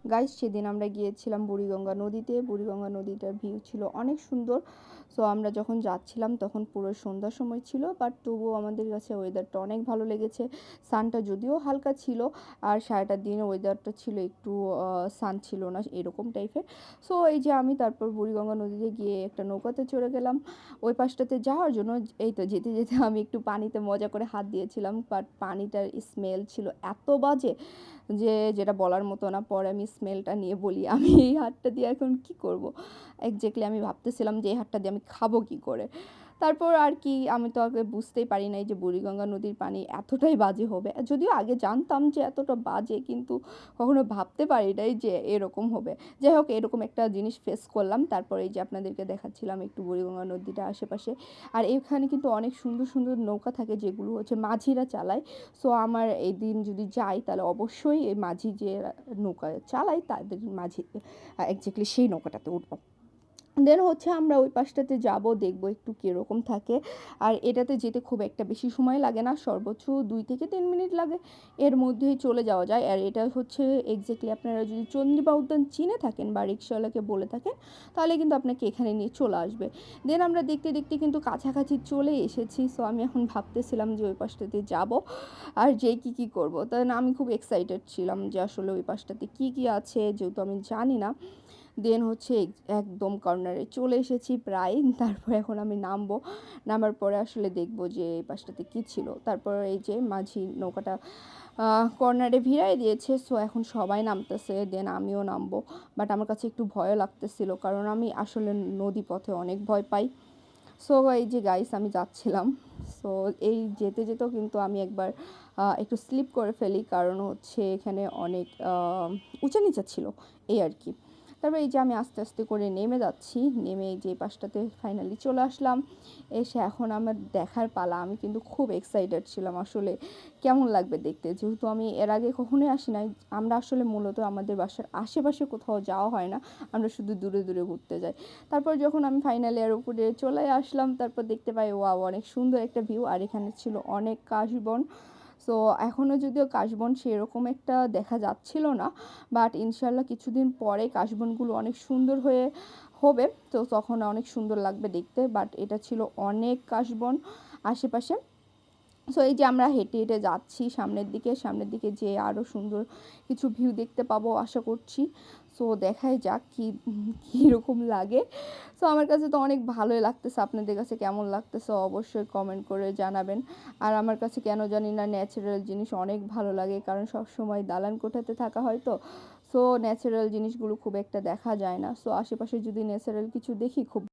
Guys সেদিন আমরা গিয়েছিলাম বুড়িগঙ্গা নদীতে। বুড়িগঙ্গা নদীটার ভিউ ছিল অনেক সুন্দর। সো আমরা যখন যাচ্ছিলাম তখন পুরো সন্ধ্যার সময় ছিল, বাট তবুও আমাদের কাছে ওয়েদারটা অনেক ভালো লেগেছে। সানটা যদিও হালকা ছিল, আর সারাটা দিন ওয়েদারটা ছিল একটু সান ছিল না এরকম টাইপের। সো এই যে আমি তারপর বুড়িগঙ্গা নদীতে গিয়ে একটা নৌকাতে চড়ে গেলাম ওই পাশটাতে যাওয়ার জন্য। এই তো যেতে যেতে আমি একটু পানিতে মজা করে হাত দিয়েছিলাম, বাট পানিটার স্মেল ছিল এত বাজে যে যেটা বলার মতো না। পরে আমি স্মেলটা নিয়ে বলি আমি এই হাতটা দিয়ে এখন কি করব। এক্স্যাক্টলি আমি ভাবতেছিলাম যে এই হাতটা দিয়ে আমি খাবো কি করে। তারপর আর কি, আমি তো আগে বুঝতেই পারি নাই যে বুড়িগঙ্গা নদীর পানি এতটাই বাজে হবে। যদিও আগে জানতাম যে এতটা বাজে, কিন্তু কখনো ভাবতে পারি নাই যে এরকম হবে। যাই হোক, এরকম একটা জিনিস ফেস করলাম। তারপর এই যে আপনাদেরকে দেখাচ্ছিলাম একটু বুড়িগঙ্গা নদীটা আশেপাশে। আর এখানে কিন্তু অনেক সুন্দর সুন্দর নৌকা থাকে যেগুলো হচ্ছে মাঝিরা চালায়। সো আমার এই দিন যদি যাই তাহলে অবশ্যই এই মাঝি যে নৌকা চালায় তাদের মাঝি এক্স্যাক্টলি সেই নৌকাটাতে উঠবো। দেন হচ্ছে আমরা ওই পাশটাতে যাব, দেখব একটু কীরকম থাকে। আর এটাতে যেতে খুব একটা বেশি সময় লাগে না, সর্বোচ্চ 2 থেকে 3 মিনিট লাগে, এর মধ্যেই চলে যাওয়া যায়। আর এটা হচ্ছে এক্স্যাক্টলি আপনারা যদি চন্দ্রিমা উদ্যান চিনে থাকেন বা রিক্সাওয়ালাকে বলে থাকেন তাহলে কিন্তু আপনাকে এখানে নিয়ে চলে আসবে। দেন আমরা দেখতে দেখতে কিন্তু কাছাকাছি চলে এসেছি। সো আমি এখন ভাবতেছিলাম যে ওই পাশটাতে যাব আর যেই কী করবো। তাই আমি খুব এক্সাইটেড ছিলাম যে আসলে ওই পাশটাতে কী আছে, যেহেতু আমি জানি না। দেন হচ্ছে একদম কর্নারে চলে এসেছি প্রায়। তারপর এখন আমি নামবো, নামার পরে আসলে দেখবো যে এই পাশটাতে কী ছিল। তারপর এই যে মাঝি নৌকাটা কর্নারে ভিড়াই দিয়েছে। সো এখন সবাই নামতেছে, দেন আমিও নামবো। বাট আমার কাছে একটু ভয়ও লাগতেছিল, কারণ আমি আসলে নদী পথে অনেক ভয় পাই। সো এই যে গাইস আমি যাচ্ছিলাম। সো এই যেতে যেতেও কিন্তু আমি একবার একটু স্লিপ করে ফেলি, কারণ হচ্ছে এখানে অনেক উঁচা নিচা ছিল এই আর কি। তারপর এই যে আমি আস্তে আস্তে করে নেমে যাচ্ছি, নেমে এই যে পাশটাতে ফাইনালি চলে আসলাম। এসে এখন আমার দেখার পালা। আমি কিন্তু খুব এক্সাইটেড ছিলাম আসলে কেমন লাগবে দেখতে, যেহেতু আমি এর আগে কখনোই আসি নাই। আমরা আসলে মূলত আমাদের বাসার আশেপাশে কোথাও যাওয়া হয় না, আমরা শুধু দূরে দূরে ঘুরতে যাই। তারপর যখন আমি ফাইনালি এর উপরে চলে আসলাম, তারপর দেখতে পাই ওয়াও অনেক সুন্দর একটা ভিউ। আর এখানে ছিল অনেক কাশবন। সো এখনও যদিও কাশবন সেরকম একটা দেখা যাচ্ছিল না, বাট ইনশাল্লাহ কিছুদিন পরে কাশবনগুলো অনেক সুন্দর হবে। তো তখন অনেক সুন্দর লাগবে দেখতে। বাট এটা ছিল অনেক কাশবন আশেপাশে। সো এই যে আমরা হেঁটে হেঁটে যাচ্ছি সামনের দিকে যে আরও সুন্দর কিছু ভিউ দেখতে পাবো আশা করছি। সো দেখাই যাক কীরকম লাগে। সো আমার কাছে তো অনেক ভালোই লাগতেছে, আপনাদের কাছে কেমন লাগতেছে অবশ্যই কমেন্ট করে জানাবেন। আর আমার কাছে কেন জানি না ন্যাচারাল জিনিস অনেক ভালো লাগে, কারণ সব সময় দালান কোঠাতে থাকা হয় তো। সো ন্যাচারাল জিনিসগুলো খুব একটা দেখা যায় না। সো আশেপাশে যদি ন্যাচারাল কিছু দেখি খুব